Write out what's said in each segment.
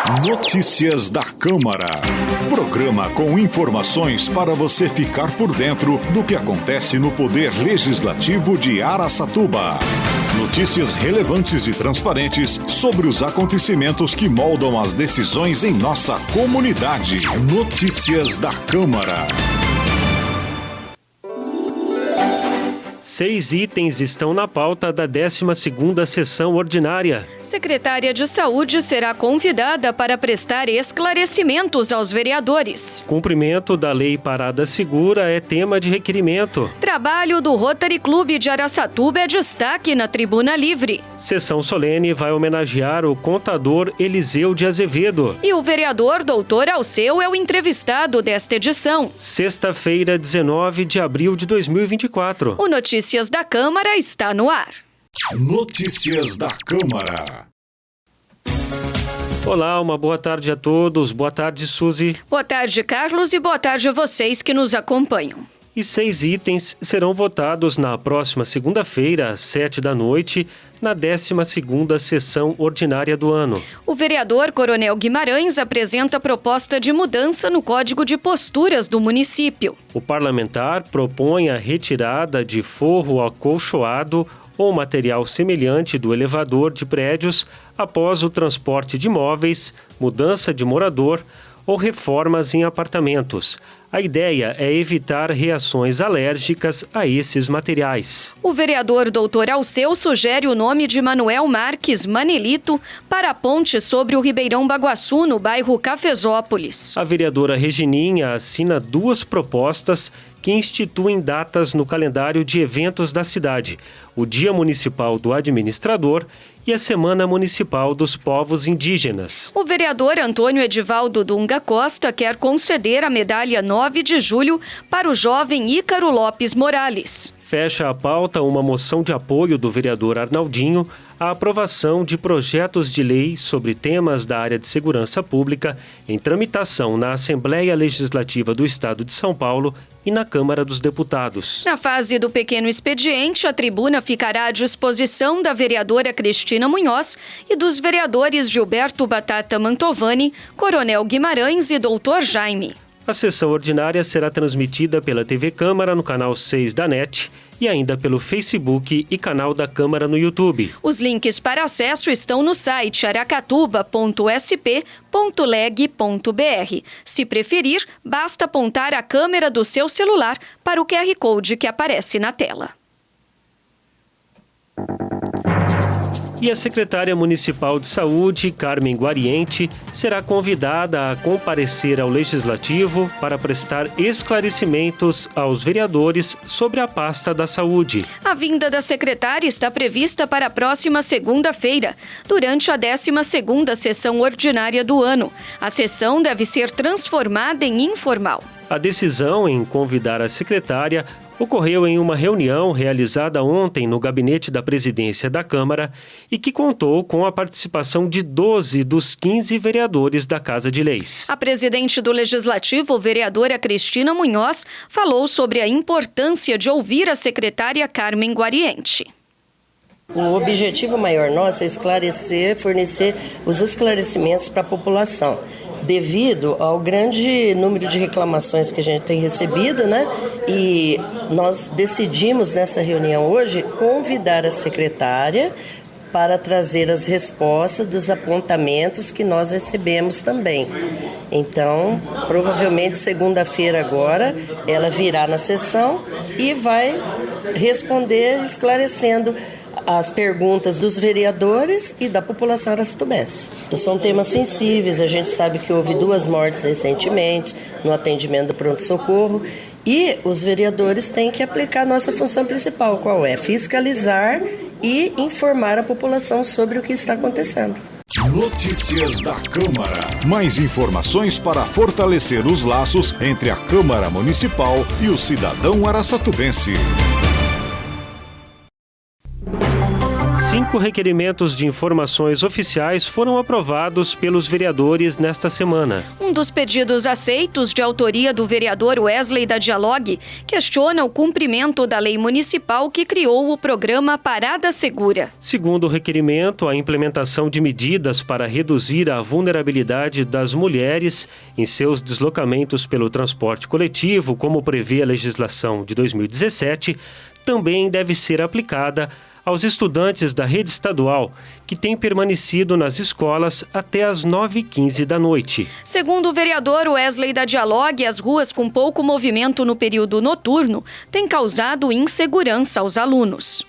Notícias da Câmara. Programa com informações para você ficar por dentro do que acontece no Poder Legislativo de Araçatuba. Notícias relevantes e transparentes sobre os acontecimentos que moldam as decisões em nossa comunidade. Notícias da Câmara. 6 itens estão na pauta da 12ª sessão ordinária. Secretária de Saúde será convidada para prestar esclarecimentos aos vereadores. Cumprimento da Lei Parada Segura é tema de requerimento. Trabalho do Rotary Clube de Araçatuba é destaque na Tribuna Livre. Sessão solene vai homenagear o contador Eliseu de Azevedo. E o vereador Doutor Alceu é o entrevistado desta edição. Sexta-feira, 19 de abril de 2024. O Notícias da Câmara está no ar. Notícias da Câmara. Olá, uma boa tarde a todos. Boa tarde, Suzy. Boa tarde, Carlos, e boa tarde a vocês que nos acompanham. E 6 itens serão votados na próxima segunda-feira, às 19h, na 12ª sessão ordinária do ano. O vereador Coronel Guimarães apresenta proposta de mudança no Código de Posturas do município. O parlamentar propõe a retirada de forro acolchoado ou material semelhante do elevador de prédios após o transporte de móveis, mudança de morador ou reformas em apartamentos. A ideia é evitar reações alérgicas a esses materiais. O vereador Doutor Alceu sugere o nome de Manuel Marques Manelito para a ponte sobre o Ribeirão Baguaçu, no bairro Cafezópolis. A vereadora Regininha assina 2 propostas que instituem datas no calendário de eventos da cidade: o Dia Municipal do Administrador e a Semana Municipal dos Povos Indígenas. O vereador Antônio Edivaldo Dunga Costa quer conceder a medalha 9 de julho para o jovem Ícaro Lopes Morales. Fecha a pauta uma moção de apoio do vereador Arnaldinho à aprovação de projetos de lei sobre temas da área de segurança pública em tramitação na Assembleia Legislativa do Estado de São Paulo e na Câmara dos Deputados. Na fase do pequeno expediente, a tribuna ficará à disposição da vereadora Cristina Munhoz e dos vereadores Gilberto Batata Mantovani, Coronel Guimarães e Doutor Jaime. A sessão ordinária será transmitida pela TV Câmara no canal 6 da NET e ainda pelo Facebook e canal da Câmara no YouTube. Os links para acesso estão no site aracatuba.sp.leg.br. Se preferir, basta apontar a câmera do seu celular para o QR Code que aparece na tela. E a secretária municipal de saúde, Carmen Guariente, será convidada a comparecer ao Legislativo para prestar esclarecimentos aos vereadores sobre a pasta da saúde. A vinda da secretária está prevista para a próxima segunda-feira, durante a 12ª sessão ordinária do ano. A sessão deve ser transformada em informal. A decisão em convidar a secretária ocorreu em uma reunião realizada ontem no gabinete da presidência da Câmara e que contou com a participação de 12 dos 15 vereadores da Casa de Leis. A presidente do Legislativo, vereadora Cristina Munhoz, falou sobre a importância de ouvir a secretária Carmen Guariente. O objetivo maior nosso é esclarecer, fornecer os esclarecimentos para a população. Devido ao grande número de reclamações que a gente tem recebido, E nós decidimos nessa reunião hoje convidar a secretária para trazer as respostas dos apontamentos que nós recebemos também. Então, provavelmente segunda-feira agora, ela virá na sessão e vai responder esclarecendo as perguntas dos vereadores e da população aracatubense. São temas sensíveis, a gente sabe que houve 2 mortes recentemente no atendimento do pronto-socorro e os vereadores têm que aplicar a nossa função principal, qual é? Fiscalizar e informar a população sobre o que está acontecendo. Notícias da Câmara. Mais informações para fortalecer os laços entre a Câmara Municipal e o cidadão araçatubense. 5 requerimentos de informações oficiais foram aprovados pelos vereadores nesta semana. Um dos pedidos aceitos, de autoria do vereador Wesley da Dialogue, questiona o cumprimento da lei municipal que criou o programa Parada Segura. Segundo o requerimento, a implementação de medidas para reduzir a vulnerabilidade das mulheres em seus deslocamentos pelo transporte coletivo, como prevê a legislação de 2017, também deve ser aplicada aos estudantes da rede estadual que têm permanecido nas escolas até às 9h15 da noite. Segundo o vereador Wesley da Dialogue, as ruas com pouco movimento no período noturno têm causado insegurança aos alunos.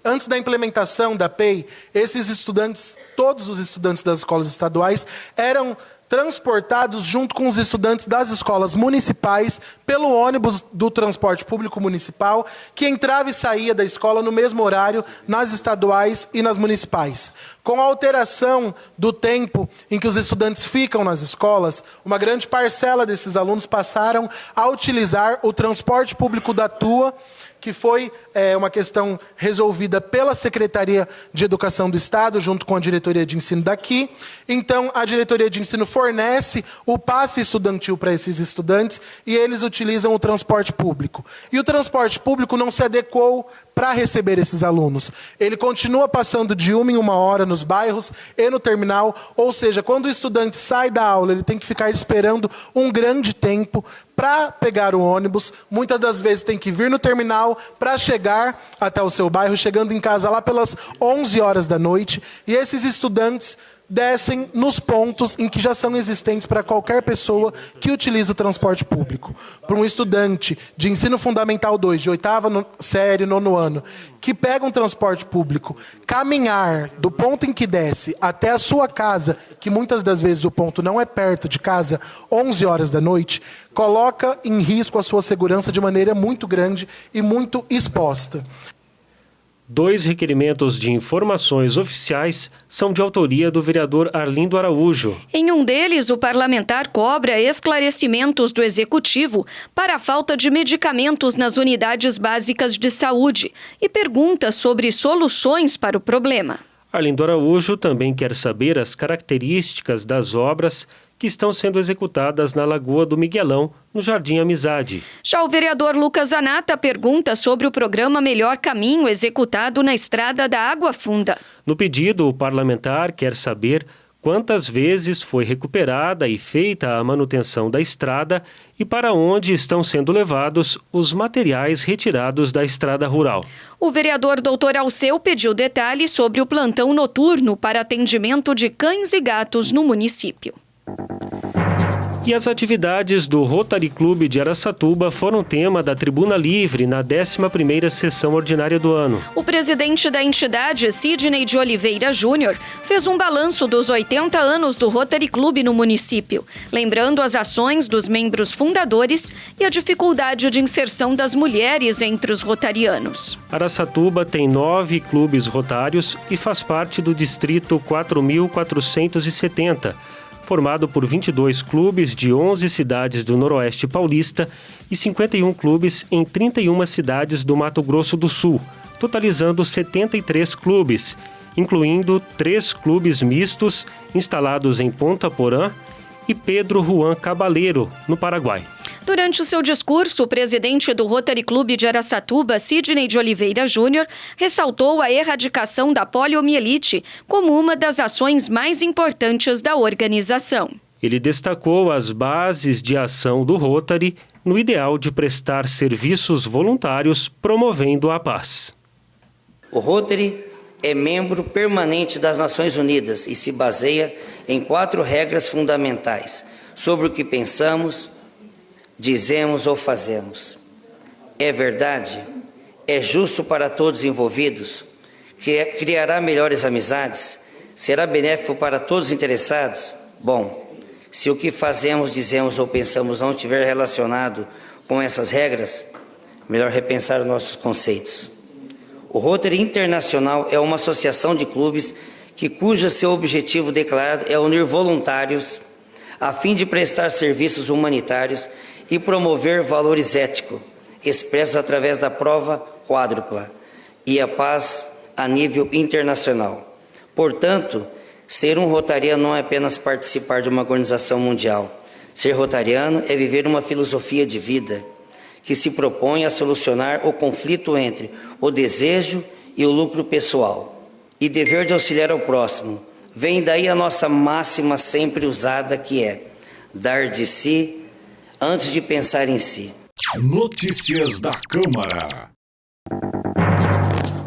Antes da implementação da PEI, esses estudantes, todos os estudantes das escolas estaduais, eram transportados junto com os estudantes das escolas municipais pelo ônibus do transporte público municipal, que entrava e saía da escola no mesmo horário nas estaduais e nas municipais. Com a alteração do tempo em que os estudantes ficam nas escolas, uma grande parcela desses alunos passaram a utilizar o transporte público da TUA, que foi uma questão resolvida pela Secretaria de Educação do Estado, junto com a Diretoria de Ensino daqui. Então, a Diretoria de Ensino fornece o passe estudantil para esses estudantes e eles utilizam o transporte público. E o transporte público não se adequou para receber esses alunos. Ele continua passando de 1 em 1 hora nos bairros e no terminal, ou seja, quando o estudante sai da aula, ele tem que ficar esperando um grande tempo para pegar o ônibus. Muitas das vezes tem que vir no terminal para chegar até o seu bairro, chegando em casa lá pelas 11 horas da noite. E esses estudantes descem nos pontos em que já são existentes para qualquer pessoa que utiliza o transporte público. Para um estudante de ensino fundamental 2, de 8ª série, 9º ano, que pega um transporte público, caminhar do ponto em que desce até a sua casa, que muitas das vezes o ponto não é perto de casa, 11 horas da noite, coloca em risco a sua segurança de maneira muito grande e muito exposta. 2 requerimentos de informações oficiais são de autoria do vereador Arlindo Araújo. Em um deles, o parlamentar cobra esclarecimentos do Executivo para a falta de medicamentos nas unidades básicas de saúde e pergunta sobre soluções para o problema. Arlindo Araújo também quer saber as características das obras que estão sendo executadas na Lagoa do Miguelão, no Jardim Amizade. Já o vereador Lucas Zanata pergunta sobre o programa Melhor Caminho executado na estrada da Água Funda. No pedido, o parlamentar quer saber quantas vezes foi recuperada e feita a manutenção da estrada e para onde estão sendo levados os materiais retirados da estrada rural. O vereador Dr. Alceu pediu detalhes sobre o plantão noturno para atendimento de cães e gatos no município. E as atividades do Rotary Clube de Araçatuba foram tema da Tribuna Livre na 11ª sessão ordinária do ano. O presidente da entidade, Sidney de Oliveira Júnior, fez um balanço dos 80 anos do Rotary Clube no município, lembrando as ações dos membros fundadores e a dificuldade de inserção das mulheres entre os rotarianos. Araçatuba tem 9 clubes rotários e faz parte do distrito 4.470, formado por 22 clubes de 11 cidades do Noroeste Paulista e 51 clubes em 31 cidades do Mato Grosso do Sul, totalizando 73 clubes, incluindo 3 clubes mistos instalados em Ponta Porã e Pedro Juan Cabaleiro, no Paraguai. Durante o seu discurso, o presidente do Rotary Clube de Araçatuba, Sidney de Oliveira Júnior, ressaltou a erradicação da poliomielite como uma das ações mais importantes da organização. Ele destacou as bases de ação do Rotary no ideal de prestar serviços voluntários promovendo a paz. O Rotary é membro permanente das Nações Unidas e se baseia em 4 regras fundamentais sobre o que pensamos, dizemos ou fazemos. É verdade? É justo para todos envolvidos? Criará melhores amizades? Será benéfico para todos os interessados? Bom, se o que fazemos, dizemos ou pensamos não estiver relacionado com essas regras, melhor repensar os nossos conceitos. O Rotary Internacional é uma associação de clubes cujo seu objetivo declarado é unir voluntários a fim de prestar serviços humanitários e promover valores éticos, expressos através da prova quádrupla: e a paz, a nível internacional. Portanto, ser um rotariano não é apenas participar de uma organização mundial. Ser rotariano é viver uma filosofia de vida que se propõe a solucionar o conflito entre o desejo e o lucro pessoal e dever de auxiliar ao próximo. Vem daí a nossa máxima sempre usada, que é dar de si antes de pensar em si. Notícias da Câmara.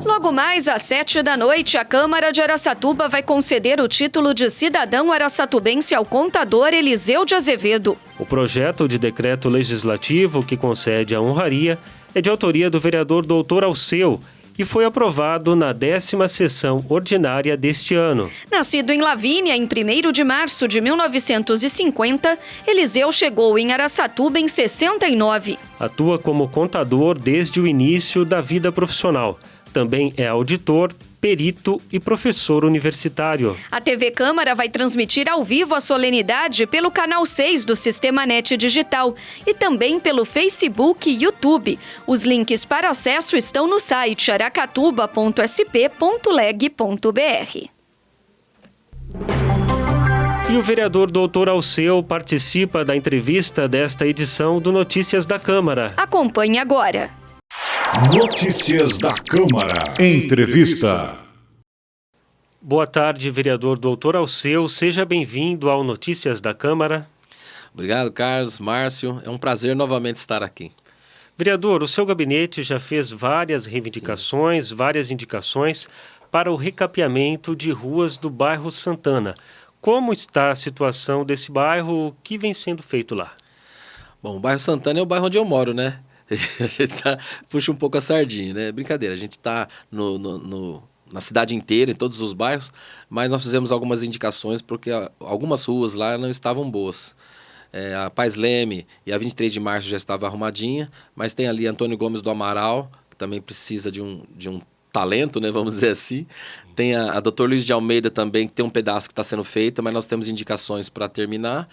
Logo mais às 19h, a Câmara de Araçatuba vai conceder o título de cidadão araçatubense ao contador Eliseu de Azevedo. O projeto de decreto legislativo que concede a honraria é de autoria do vereador Doutor Alceu e foi aprovado na 10ª sessão ordinária deste ano. Nascido em Lavínia em 1º de março de 1950, Eliseu chegou em Araçatuba em 69. Atua como contador desde o início da vida profissional. Também é auditor, perito e professor universitário. A TV Câmara vai transmitir ao vivo a solenidade pelo canal 6 do Sistema NET Digital e também pelo Facebook e YouTube. Os links para acesso estão no site aracatuba.sp.leg.br. E o vereador Doutor Alceu participa da entrevista desta edição do Notícias da Câmara. Acompanhe agora. Notícias da Câmara. Entrevista. Boa tarde, vereador Doutor Alceu. Seja bem-vindo ao Notícias da Câmara. Obrigado, Carlos, Márcio. É um prazer novamente estar aqui. Vereador, o seu gabinete já fez várias reivindicações, várias indicações para o recapeamento de ruas do bairro Santana. Como está a situação desse bairro? O que vem sendo feito lá? Bom, o bairro Santana é o bairro onde eu moro, né? A gente puxa um pouco a sardinha, né? Brincadeira, a gente está na cidade inteira, em todos os bairros, mas nós fizemos algumas indicações porque algumas ruas lá não estavam boas. A Paz Leme e a 23 de março já estava arrumadinha, mas tem ali Antônio Gomes do Amaral, que também precisa de um talento, né, vamos dizer assim. Tem a Dr. Luiz de Almeida também, que tem um pedaço que está sendo feito, mas nós temos indicações para terminar.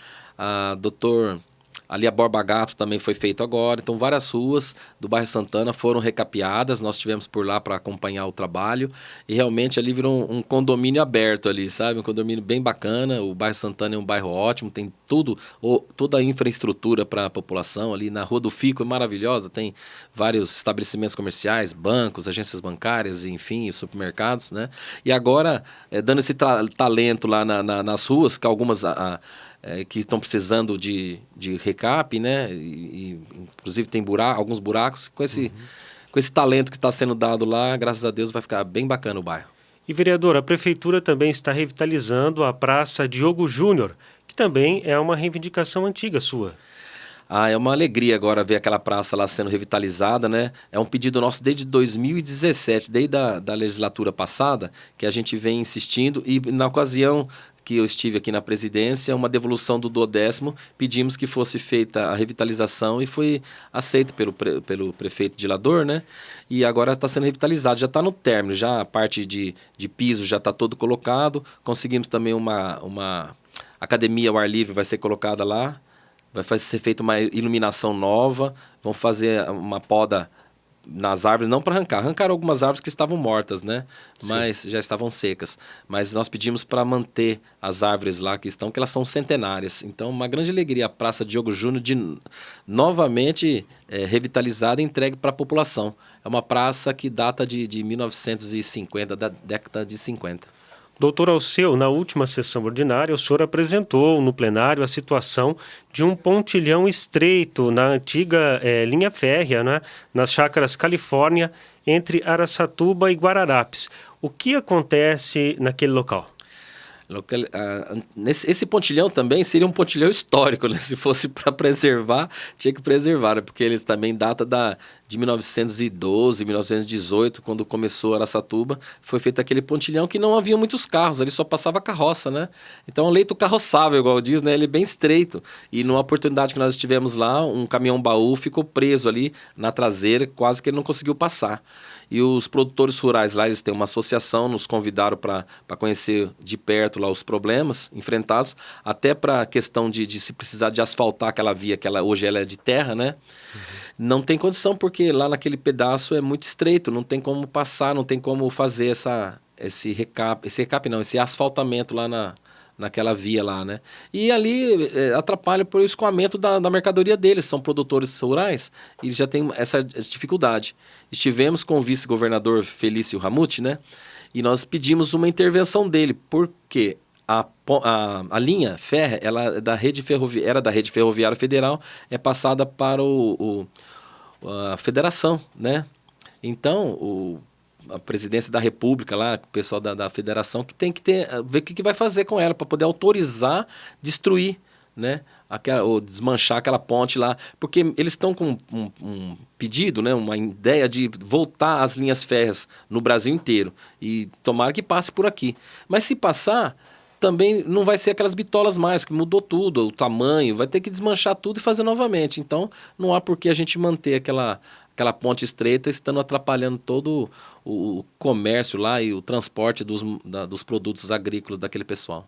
Ali a Borba Gato também foi feito agora. Então, várias ruas do bairro Santana foram recapeadas. Nós estivemos por lá para acompanhar o trabalho. E realmente ali virou um condomínio aberto ali, sabe? Um condomínio bem bacana. O bairro Santana é um bairro ótimo. Tem toda a infraestrutura para a população. Ali na Rua do Fico é maravilhosa. Tem vários estabelecimentos comerciais, bancos, agências bancárias, enfim, supermercados, né? E agora, dando esse talento lá nas ruas, que algumas... que estão precisando de recap, né? E inclusive tem alguns buracos. Com esse talento que está sendo dado lá, graças a Deus vai ficar bem bacana o bairro. E, vereador, a Prefeitura também está revitalizando a Praça Diogo Júnior, que também é uma reivindicação antiga sua. É uma alegria agora ver aquela praça lá sendo revitalizada, né? É um pedido nosso desde 2017, desde a legislatura passada, que a gente vem insistindo e na ocasião que eu estive aqui na presidência, uma devolução do 10º, pedimos que fosse feita a revitalização e foi aceito pelo prefeito de Lador, né? E agora está sendo revitalizado, já está no término, já a parte de piso já está todo colocado, conseguimos também uma academia ao ar livre, vai ser colocada lá, vai ser feita uma iluminação nova, vão fazer uma poda nas árvores, não para arrancaram algumas árvores que estavam mortas, né? Mas já estavam secas. Mas nós pedimos para manter as árvores lá que estão, que elas são centenárias. Então, uma grande alegria a Praça Diogo Júnior novamente revitalizada e entregue para a população. É uma praça que data de 1950, da década de 50. Doutor Alceu, na última sessão ordinária, o senhor apresentou no plenário a situação de um pontilhão estreito na antiga linha férrea, né, nas chácaras Califórnia, entre Araçatuba e Guararapes. O que acontece naquele local? Esse pontilhão também seria um pontilhão histórico, né? Se fosse para preservar, tinha que preservar, né? Porque eles também data de 1912, 1918, quando começou Araçatuba, foi feito aquele pontilhão que não havia muitos carros, ali só passava carroça, né? Então um leito carroçável, igual diz, né? Ele é bem estreito. E numa oportunidade que nós estivemos lá, um caminhão-baú ficou preso ali na traseira, quase que ele não conseguiu passar. E os produtores rurais lá, eles têm uma associação, nos convidaram para conhecer de perto lá os problemas enfrentados, até para a questão de se precisar de asfaltar aquela via, hoje ela é de terra, né? Não tem condição, porque lá naquele pedaço é muito estreito, não tem como passar, não tem como fazer esse asfaltamento lá naquela via lá, né? E ali atrapalha por escoamento da mercadoria deles, são produtores rurais e já tem essa dificuldade. Estivemos com o vice-governador Felício Ramute, né? E nós pedimos uma intervenção dele, porque a linha férrea, ela era da Rede Ferroviária Federal, é passada para a federação, né? Então, a presidência da República lá, o pessoal da federação, que tem que ver o que vai fazer com ela, para poder autorizar destruir, né? Ou desmanchar aquela ponte lá, porque eles estão com um pedido, né? Uma ideia de voltar as linhas férreas no Brasil inteiro, e tomara que passe por aqui. Mas se passar, também não vai ser aquelas bitolas mais, que mudou tudo, o tamanho, vai ter que desmanchar tudo e fazer novamente. Então, não há por que a gente manter aquela ponte estreita, estando atrapalhando todo o comércio lá e o transporte dos produtos agrícolas daquele pessoal.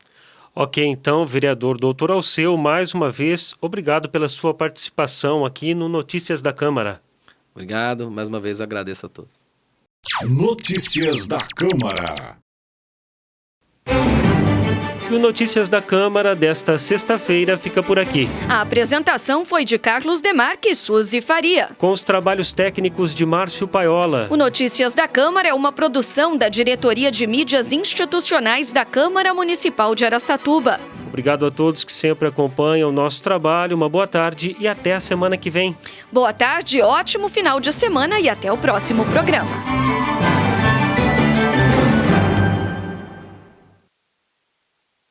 Ok, então, vereador Doutor Alceu, mais uma vez, obrigado pela sua participação aqui no Notícias da Câmara. Obrigado, mais uma vez agradeço a todos. Notícias da Câmara. E o Notícias da Câmara desta sexta-feira fica por aqui. A apresentação foi de Carlos Demarque e Suzy Faria. Com os trabalhos técnicos de Márcio Paiola. O Notícias da Câmara é uma produção da Diretoria de Mídias Institucionais da Câmara Municipal de Araçatuba. Obrigado a todos que sempre acompanham o nosso trabalho. Uma boa tarde e até a semana que vem. Boa tarde, ótimo final de semana e até o próximo programa.